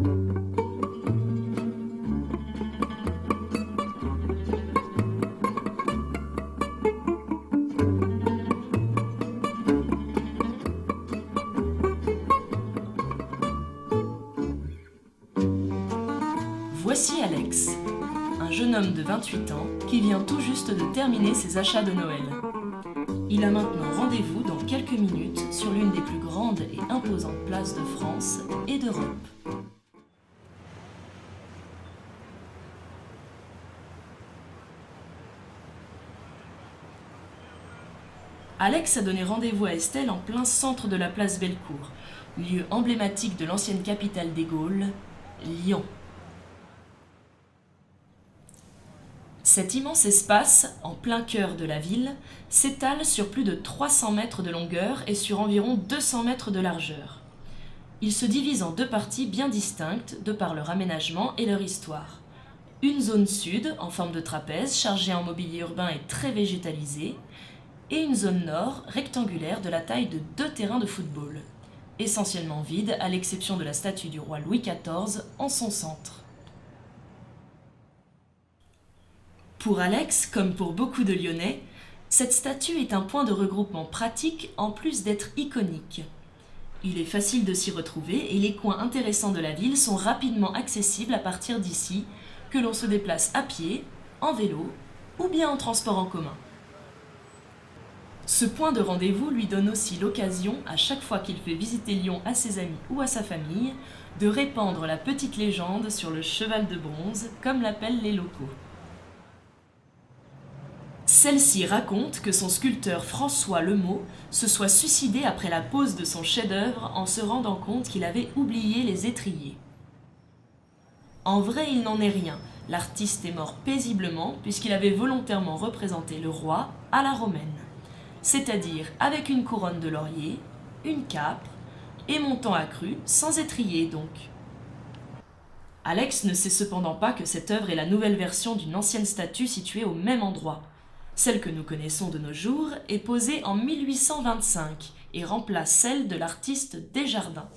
Voici Alex, un jeune homme de 28 ans qui vient tout juste de terminer ses achats de Noël. Il a maintenant rendez-vous dans quelques minutes sur l'une des plus grandes et imposantes places de France et d'Europe. Alex a donné rendez-vous à Estelle en plein centre de la place Bellecour, lieu emblématique de l'ancienne capitale des Gaules, Lyon. Cet immense espace, en plein cœur de la ville, s'étale sur plus de 300 mètres de longueur et sur environ 200 mètres de largeur. Il se divise en deux parties bien distinctes de par leur aménagement et leur histoire. Une zone sud, en forme de trapèze, chargée en mobilier urbain et très végétalisée, et une zone nord, rectangulaire de la taille de 2 terrains de football, essentiellement vide à l'exception de la statue du roi Louis XIV en son centre. Pour Alex, comme pour beaucoup de Lyonnais, cette statue est un point de regroupement pratique en plus d'être iconique. Il est facile de s'y retrouver et les coins intéressants de la ville sont rapidement accessibles à partir d'ici, que l'on se déplace à pied, en vélo ou bien en transport en commun. Ce point de rendez-vous lui donne aussi l'occasion, à chaque fois qu'il fait visiter Lyon à ses amis ou à sa famille, de répandre la petite légende sur le cheval de bronze, comme l'appellent les locaux. Celle-ci raconte que son sculpteur François Lemot se soit suicidé après la pose de son chef-d'œuvre en se rendant compte qu'il avait oublié les étriers. En vrai, il n'en est rien. L'artiste est mort paisiblement puisqu'il avait volontairement représenté le roi à la romaine, c'est-à-dire avec une couronne de laurier, une cape et montant accru, sans étrier donc. Alex ne sait cependant pas que cette œuvre est la nouvelle version d'une ancienne statue située au même endroit. Celle que nous connaissons de nos jours est posée en 1825 et remplace celle de l'artiste Desjardins.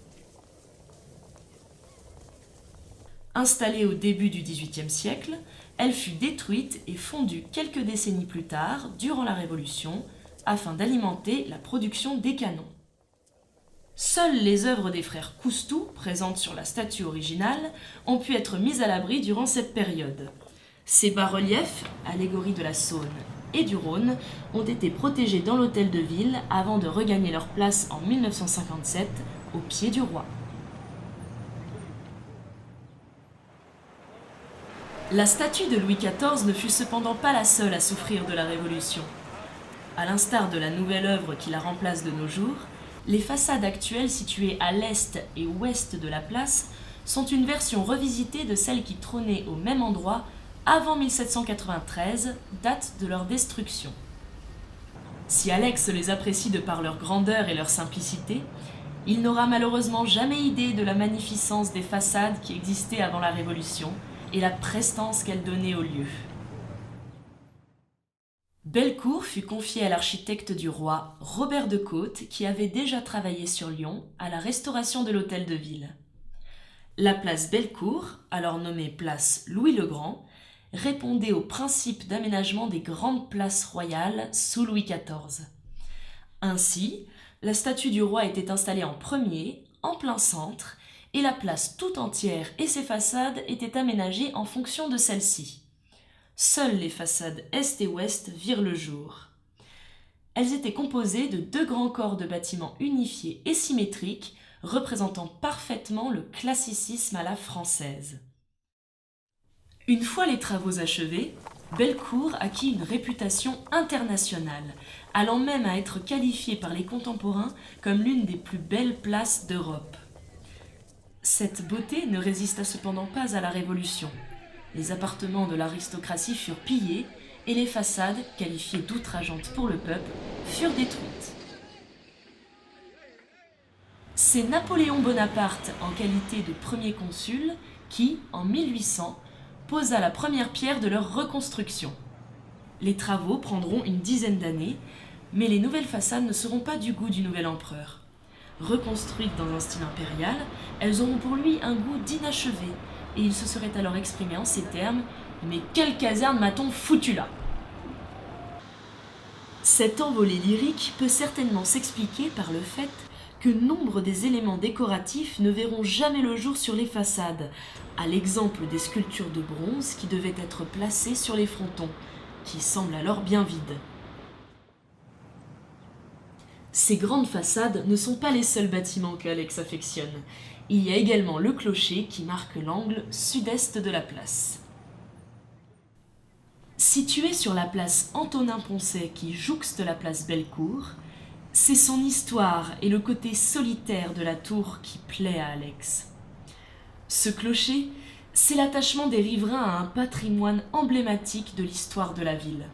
Installée au début du XVIIIe siècle, elle fut détruite et fondue quelques décennies plus tard, durant la Révolution, afin d'alimenter la production des canons. Seules les œuvres des frères Coustou, présentes sur la statue originale, ont pu être mises à l'abri durant cette période. Ces bas-reliefs, allégories de la Saône et du Rhône, ont été protégés dans l'hôtel de ville avant de regagner leur place en 1957 au pied du roi. La statue de Louis XIV ne fut cependant pas la seule à souffrir de la Révolution. À l'instar de la nouvelle œuvre qui la remplace de nos jours, les façades actuelles situées à l'est et ouest de la place sont une version revisitée de celles qui trônaient au même endroit avant 1793, date de leur destruction. Si Alex les apprécie de par leur grandeur et leur simplicité, il n'aura malheureusement jamais idée de la magnificence des façades qui existaient avant la Révolution et la prestance qu'elles donnaient au lieu. Bellecour fut confiée à l'architecte du roi, Robert de Côte, qui avait déjà travaillé sur Lyon à la restauration de l'hôtel de ville. La place Bellecour, alors nommée place Louis-le-Grand, répondait au principe d'aménagement des grandes places royales sous Louis XIV. Ainsi, la statue du roi était installée en premier, en plein centre, et la place tout entière et ses façades étaient aménagées en fonction de celle-ci. Seules les façades est et ouest virent le jour. Elles étaient composées de 2 grands corps de bâtiments unifiés et symétriques, représentant parfaitement le classicisme à la française. Une fois les travaux achevés, Bellecour acquit une réputation internationale, allant même à être qualifiée par les contemporains comme l'une des plus belles places d'Europe. Cette beauté ne résista cependant pas à la Révolution. Les appartements de l'aristocratie furent pillés et les façades, qualifiées d'outrageantes pour le peuple, furent détruites. C'est Napoléon Bonaparte, en qualité de premier consul, qui, en 1800, posa la première pierre de leur reconstruction. Les travaux prendront une dizaine d'années, mais les nouvelles façades ne seront pas du goût du nouvel empereur. Reconstruites dans un style impérial, elles auront pour lui un goût d'inachevé, et il se serait alors exprimé en ces termes : « Mais quelle caserne m'a-t-on foutu là ?» Cette envolée lyrique peut certainement s'expliquer par le fait que nombre des éléments décoratifs ne verront jamais le jour sur les façades, à l'exemple des sculptures de bronze qui devaient être placées sur les frontons, qui semblent alors bien vides. Ces grandes façades ne sont pas les seuls bâtiments que Alex affectionne. Il y a également le clocher qui marque l'angle sud-est de la place. Situé sur la place Antonin-Poncet qui jouxte la place Bellecour, c'est son histoire et le côté solitaire de la tour qui plaît à Alex. Ce clocher, c'est l'attachement des riverains à un patrimoine emblématique de l'histoire de la ville.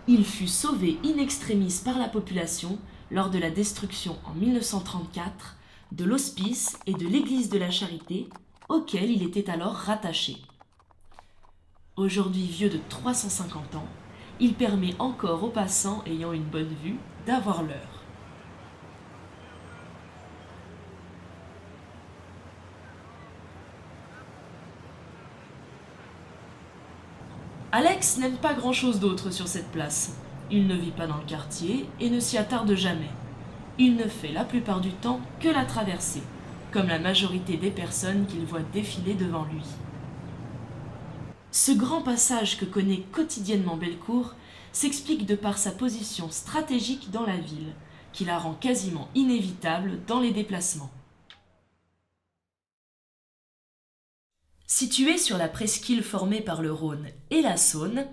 Il fut sauvé in extremis par la population lors de la destruction en 1934 de l'hospice et de l'église de la Charité, auquel il était alors rattaché. Aujourd'hui vieux de 350 ans, il permet encore aux passants ayant une bonne vue d'avoir l'heure. Alex n'aime pas grand-chose d'autre sur cette place. Il ne vit pas dans le quartier et ne s'y attarde jamais. Il ne fait la plupart du temps que la traverser, comme la majorité des personnes qu'il voit défiler devant lui. Ce grand passage que connaît quotidiennement Bellecour s'explique de par sa position stratégique dans la ville, qui la rend quasiment inévitable dans les déplacements. Située sur la presqu'île formée par le Rhône et la Saône,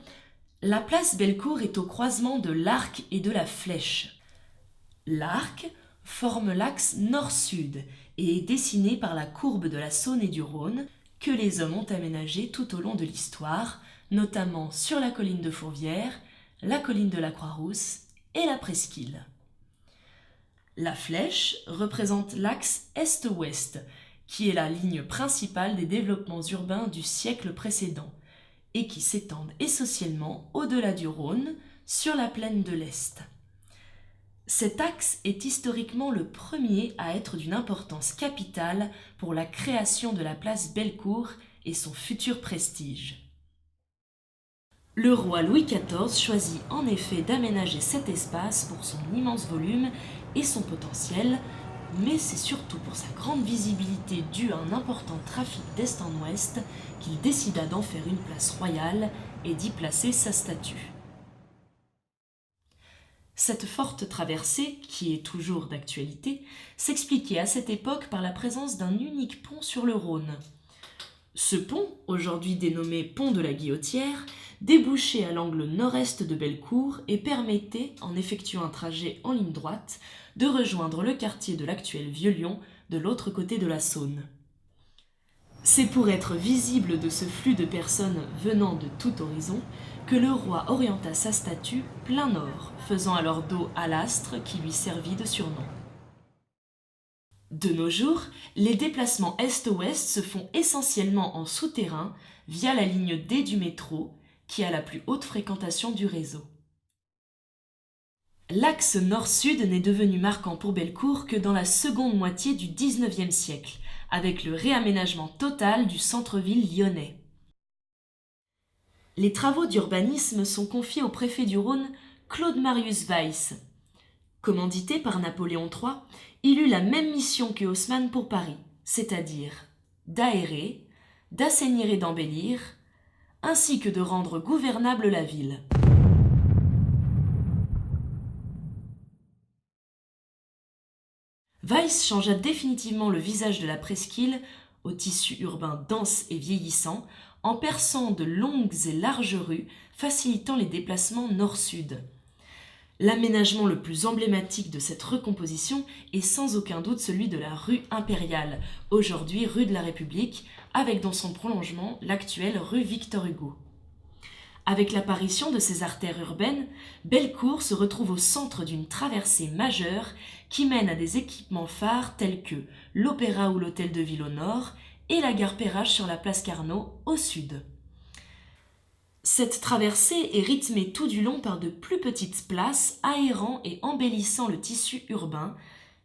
la place Bellecour est au croisement de l'Arc et de la Flèche. L'arc forme l'axe nord-sud et est dessiné par la courbe de la Saône et du Rhône que les hommes ont aménagé tout au long de l'histoire, notamment sur la colline de Fourvière, la colline de la Croix-Rousse et la presqu'île. La flèche représente l'axe est-ouest, qui est la ligne principale des développements urbains du siècle précédent et qui s'étendent essentiellement au-delà du Rhône, sur la plaine de l'Est. Cet axe est historiquement le premier à être d'une importance capitale pour la création de la place Bellecour et son futur prestige. Le roi Louis XIV choisit en effet d'aménager cet espace pour son immense volume et son potentiel, mais c'est surtout pour sa grande visibilité due à un important trafic d'est en ouest qu'il décida d'en faire une place royale et d'y placer sa statue. Cette forte traversée, qui est toujours d'actualité, s'expliquait à cette époque par la présence d'un unique pont sur le Rhône. Ce pont, aujourd'hui dénommé pont de la Guillotière, débouchait à l'angle nord-est de Bellecour et permettait, en effectuant un trajet en ligne droite, de rejoindre le quartier de l'actuel Vieux-Lyon de l'autre côté de la Saône. C'est pour être visible de ce flux de personnes venant de tout horizon que le roi orienta sa statue plein nord, faisant alors dos à l'astre qui lui servit de surnom. De nos jours, les déplacements est-ouest se font essentiellement en souterrain via la ligne D du métro, qui a la plus haute fréquentation du réseau. L'axe nord-sud n'est devenu marquant pour Bellecour que dans la seconde moitié du XIXe siècle, avec le réaménagement total du centre-ville lyonnais. Les travaux d'urbanisme sont confiés au préfet du Rhône, Claude Marius Weiss. Commandité par Napoléon III, il eut la même mission que Haussmann pour Paris, c'est-à-dire d'aérer, d'assainir et d'embellir, ainsi que de rendre gouvernable la ville. Weiss changea définitivement le visage de la presqu'île, au tissu urbain dense et vieillissant, en perçant de longues et larges rues, facilitant les déplacements nord-sud. L'aménagement le plus emblématique de cette recomposition est sans aucun doute celui de la rue Impériale, aujourd'hui rue de la République, avec dans son prolongement l'actuelle rue Victor Hugo. Avec l'apparition de ces artères urbaines, Bellecour se retrouve au centre d'une traversée majeure qui mène à des équipements phares tels que l'Opéra ou l'Hôtel de Ville au nord et la gare Perrache sur la place Carnot au sud. Cette traversée est rythmée tout du long par de plus petites places aérant et embellissant le tissu urbain,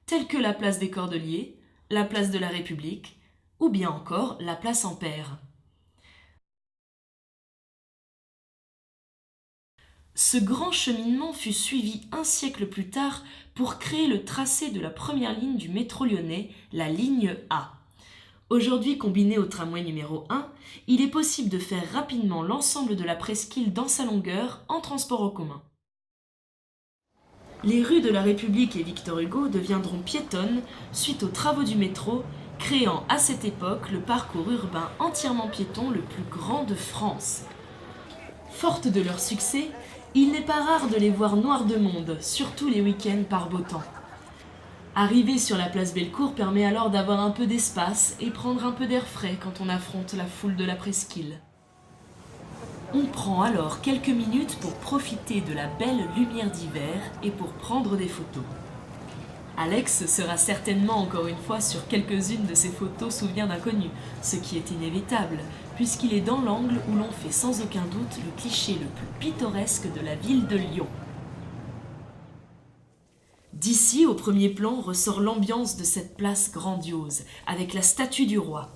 telles que la place des Cordeliers, la place de la République ou bien encore la place Ampère. Ce grand cheminement fut suivi un siècle plus tard pour créer le tracé de la première ligne du métro lyonnais, la ligne A. Aujourd'hui combiné au tramway numéro 1, il est possible de faire rapidement l'ensemble de la presqu'île dans sa longueur en transport en commun. Les rues de la République et Victor Hugo deviendront piétonnes suite aux travaux du métro, créant à cette époque le parcours urbain entièrement piéton le plus grand de France. Fortes de leur succès, il n'est pas rare de les voir noirs de monde, surtout les week-ends par beau temps. Arriver sur la place Bellecour permet alors d'avoir un peu d'espace et prendre un peu d'air frais quand on affronte la foule de la presqu'île. On prend alors quelques minutes pour profiter de la belle lumière d'hiver et pour prendre des photos. Alex sera certainement encore une fois sur quelques-unes de ses photos souvenirs d'inconnus, ce qui est inévitable, puisqu'il est dans l'angle où l'on fait sans aucun doute le cliché le plus pittoresque de la ville de Lyon. D'ici, au premier plan, ressort l'ambiance de cette place grandiose, avec la statue du roi.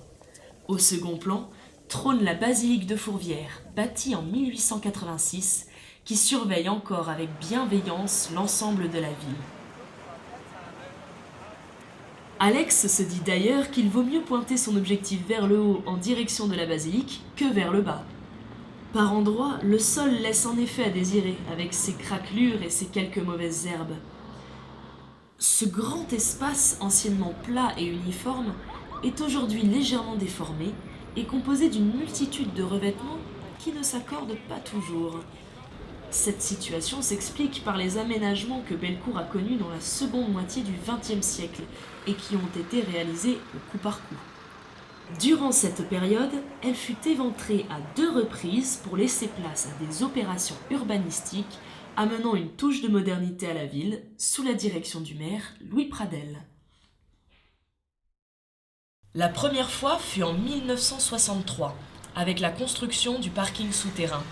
Au second plan, trône la basilique de Fourvière, bâtie en 1886, qui surveille encore avec bienveillance l'ensemble de la ville. Alex se dit d'ailleurs qu'il vaut mieux pointer son objectif vers le haut en direction de la basilique que vers le bas. Par endroits, le sol laisse en effet à désirer, avec ses craquelures et ses quelques mauvaises herbes. Ce grand espace, anciennement plat et uniforme, est aujourd'hui légèrement déformé et composé d'une multitude de revêtements qui ne s'accordent pas toujours. Cette situation s'explique par les aménagements que Bellecour a connus dans la seconde moitié du XXe siècle et qui ont été réalisés au coup par coup. Durant cette période, elle fut éventrée à 2 reprises pour laisser place à des opérations urbanistiques amenant une touche de modernité à la ville sous la direction du maire Louis Pradel. La première fois fut en 1963, avec la construction du parking souterrain.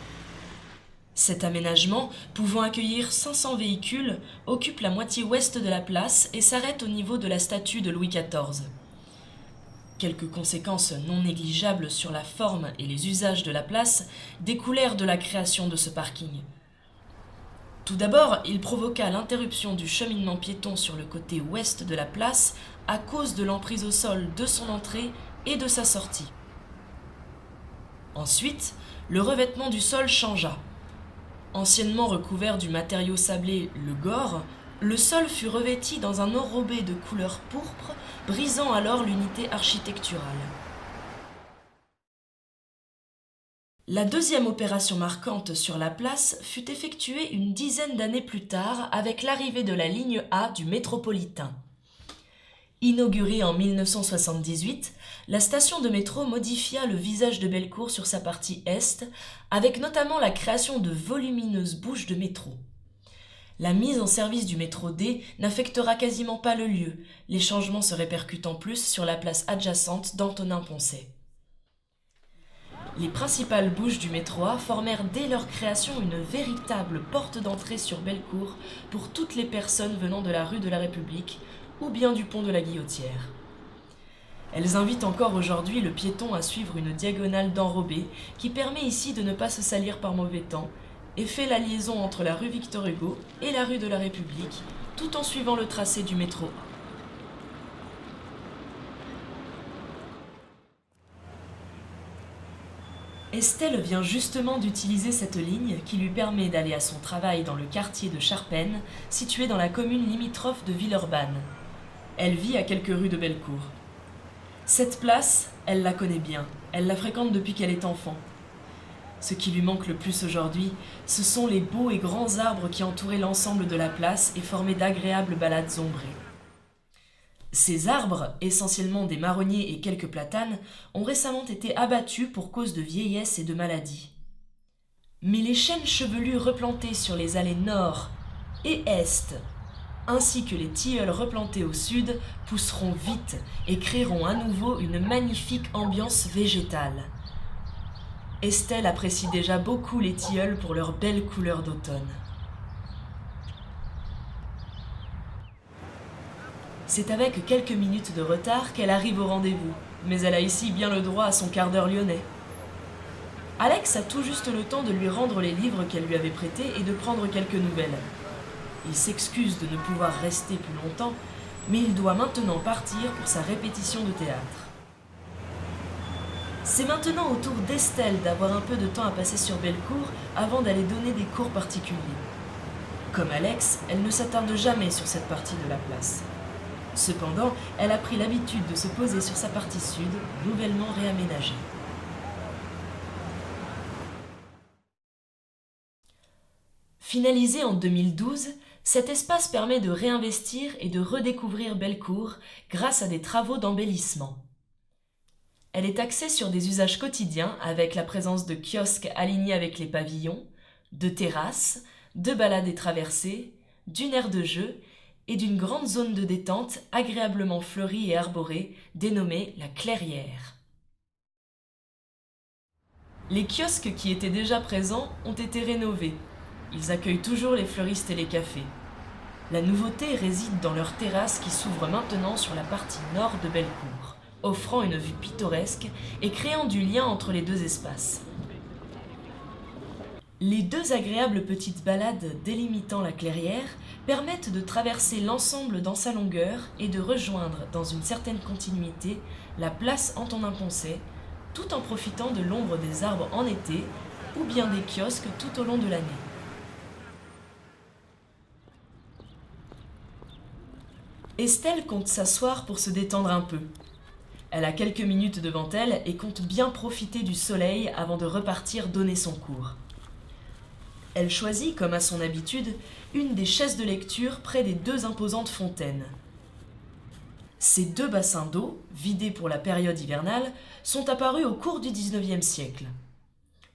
Cet aménagement, pouvant accueillir 500 véhicules, occupe la moitié ouest de la place et s'arrête au niveau de la statue de Louis XIV. Quelques conséquences non négligeables sur la forme et les usages de la place découlèrent de la création de ce parking. Tout d'abord, il provoqua l'interruption du cheminement piéton sur le côté ouest de la place à cause de l'emprise au sol de son entrée et de sa sortie. Ensuite, le revêtement du sol changea. Anciennement recouvert du matériau sablé, le gore, le sol fut revêti dans un enrobé de couleur pourpre, brisant alors l'unité architecturale. La deuxième opération marquante sur la place fut effectuée une dizaine d'années plus tard avec l'arrivée de la ligne A du métropolitain. Inaugurée en 1978, la station de métro modifia le visage de Bellecour sur sa partie est, avec notamment la création de volumineuses bouches de métro. La mise en service du métro D n'affectera quasiment pas le lieu, les changements se répercutent en plus sur la place adjacente d'Antonin-Poncet. Les principales bouches du métro A formèrent dès leur création une véritable porte d'entrée sur Bellecour pour toutes les personnes venant de la rue de la République ou bien du pont de la Guillotière. Elles invitent encore aujourd'hui le piéton à suivre une diagonale d'enrobé qui permet ici de ne pas se salir par mauvais temps et fait la liaison entre la rue Victor Hugo et la rue de la République tout en suivant le tracé du métro A. Estelle vient justement d'utiliser cette ligne qui lui permet d'aller à son travail dans le quartier de Charpennes, situé dans la commune limitrophe de Villeurbanne. Elle vit à quelques rues de Bellecour. Cette place, elle la connaît bien, elle la fréquente depuis qu'elle est enfant. Ce qui lui manque le plus aujourd'hui, ce sont les beaux et grands arbres qui entouraient l'ensemble de la place et formaient d'agréables balades ombrées. Ces arbres, essentiellement des marronniers et quelques platanes, ont récemment été abattus pour cause de vieillesse et de maladie. Mais les chênes chevelus replantés sur les allées nord et est, ainsi que les tilleuls replantés au sud, pousseront vite et créeront à nouveau une magnifique ambiance végétale. Estelle apprécie déjà beaucoup les tilleuls pour leur belle couleur d'automne. C'est avec quelques minutes de retard qu'elle arrive au rendez-vous, mais elle a ici bien le droit à son quart d'heure lyonnais. Alex a tout juste le temps de lui rendre les livres qu'elle lui avait prêtés et de prendre quelques nouvelles. Il s'excuse de ne pouvoir rester plus longtemps, mais il doit maintenant partir pour sa répétition de théâtre. C'est maintenant au tour d'Estelle d'avoir un peu de temps à passer sur Bellecour avant d'aller donner des cours particuliers. Comme Alex, elle ne s'attarde jamais sur cette partie de la place. Cependant, elle a pris l'habitude de se poser sur sa partie sud, nouvellement réaménagée. Finalisé en 2012, cet espace permet de réinvestir et de redécouvrir Bellecour grâce à des travaux d'embellissement. Elle est axée sur des usages quotidiens avec la présence de kiosques alignés avec les pavillons, de terrasses, de balades et traversées, d'une aire de jeu et d'une grande zone de détente agréablement fleurie et arborée dénommée la Clairière. Les kiosques qui étaient déjà présents ont été rénovés. Ils accueillent toujours les fleuristes et les cafés. La nouveauté réside dans leur terrasse qui s'ouvre maintenant sur la partie nord de Bellecour, offrant une vue pittoresque et créant du lien entre les deux espaces. Les deux agréables petites balades délimitant la Clairière permettent de traverser l'ensemble dans sa longueur et de rejoindre, dans une certaine continuité, la place Antonin-Poncet, tout en profitant de l'ombre des arbres en été ou bien des kiosques tout au long de l'année. Estelle compte s'asseoir pour se détendre un peu. Elle a quelques minutes devant elle et compte bien profiter du soleil avant de repartir donner son cours. Elle choisit, comme à son habitude, une des chaises de lecture près des deux imposantes fontaines. Ces deux bassins d'eau, vidés pour la période hivernale, sont apparus au cours du XIXe siècle.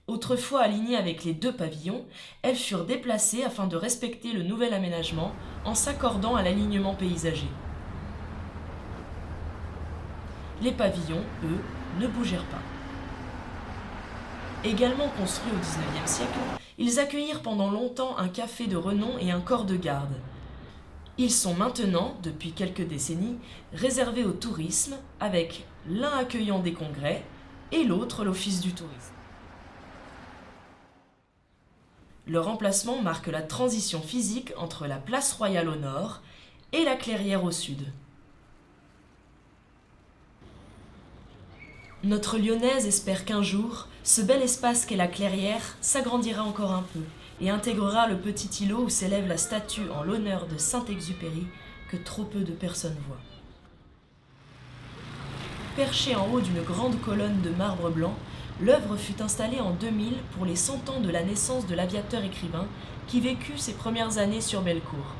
Autrefois alignées avec les deux pavillons, elles furent déplacées afin de respecter le nouvel aménagement en s'accordant à l'alignement paysager. Les pavillons, eux, ne bougèrent pas. Également construits au XIXe siècle, ils accueillirent pendant longtemps un café de renom et un corps de garde. Ils sont maintenant, depuis quelques décennies, réservés au tourisme, avec l'un accueillant des congrès et l'autre l'office du tourisme. Leur emplacement marque la transition physique entre la place Royale au nord et la Clairière au sud. Notre Lyonnaise espère qu'un jour, ce bel espace qu'est la Clairière s'agrandira encore un peu et intégrera le petit îlot où s'élève la statue en l'honneur de Saint-Exupéry que trop peu de personnes voient. Perchée en haut d'une grande colonne de marbre blanc, l'œuvre fut installée en 2000 pour les 100 ans de la naissance de l'aviateur écrivain qui vécut ses premières années sur Bellecour.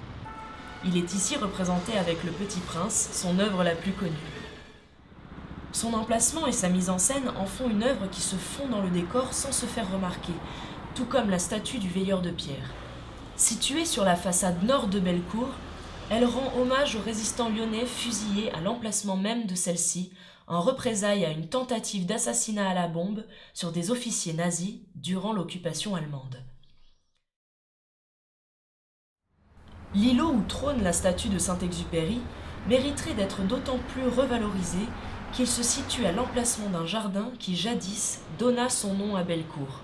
Il est ici représenté avec Le Petit Prince, son œuvre la plus connue. Son emplacement et sa mise en scène en font une œuvre qui se fond dans le décor sans se faire remarquer, tout comme la statue du veilleur de pierre. Située sur la façade nord de Bellecour, elle rend hommage aux résistants lyonnais fusillés à l'emplacement même de celle-ci, en représailles à une tentative d'assassinat à la bombe sur des officiers nazis durant l'occupation allemande. L'îlot où trône la statue de Saint-Exupéry mériterait d'être d'autant plus revalorisé qu'il se situe à l'emplacement d'un jardin qui jadis donna son nom à Bellecour.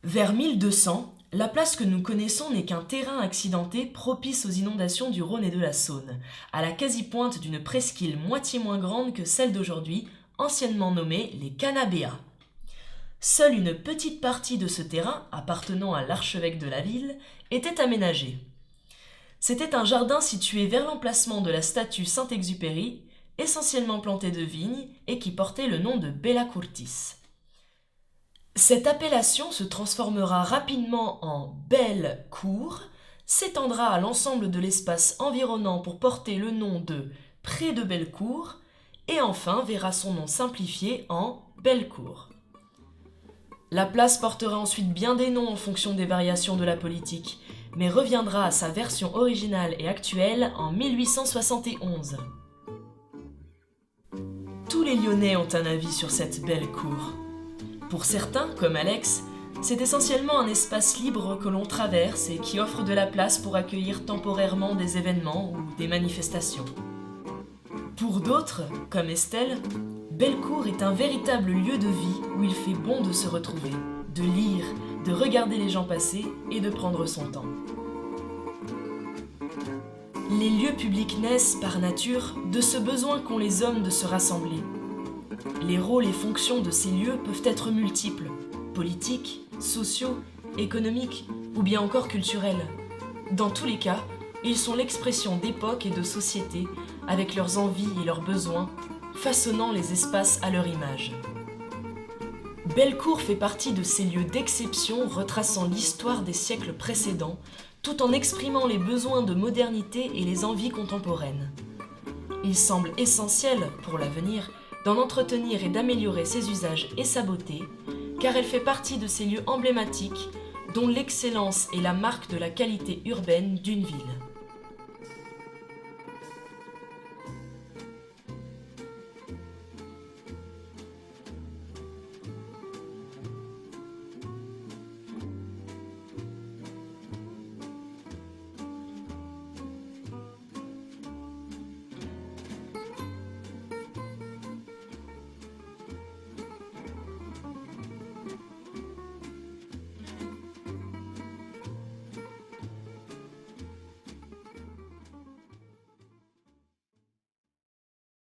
Vers 1200, la place que nous connaissons n'est qu'un terrain accidenté propice aux inondations du Rhône et de la Saône, à la quasi-pointe d'une presqu'île moitié moins grande que celle d'aujourd'hui, anciennement nommée les Canabéas. Seule une petite partie de ce terrain, appartenant à l'archevêque de la ville, était aménagée. C'était un jardin situé vers l'emplacement de la statue Saint-Exupéry, essentiellement planté de vignes et qui portait le nom de Bella Curtis. Cette appellation se transformera rapidement en Belle Cour, s'étendra à l'ensemble de l'espace environnant pour porter le nom de Pré de Bellecour et enfin verra son nom simplifié en Bellecour. La place portera ensuite bien des noms en fonction des variations de la politique, mais reviendra à sa version originale et actuelle en 1871. Tous les Lyonnais ont un avis sur cette belle cour. Pour certains, comme Alex, C'est essentiellement un espace libre que l'on traverse et qui offre de la place pour accueillir temporairement des événements ou des manifestations. Pour d'autres, comme Estelle, Bellecour est un véritable lieu de vie où il fait bon de se retrouver, de lire, de regarder les gens passer et de prendre son temps. Les lieux publics naissent, par nature, de ce besoin qu'ont les hommes de se rassembler. Les rôles et fonctions de ces lieux peuvent être multiples, politiques, sociaux, économiques ou bien encore culturels. Dans tous les cas, ils sont l'expression d'époques et de sociétés avec leurs envies et leurs besoins, façonnant les espaces à leur image. Bellecour fait partie de ces lieux d'exception retraçant l'histoire des siècles précédents, tout en exprimant les besoins de modernité et les envies contemporaines. Il semble essentiel, pour l'avenir, d'en entretenir et d'améliorer ses usages et sa beauté, car elle fait partie de ces lieux emblématiques dont l'excellence est la marque de la qualité urbaine d'une ville.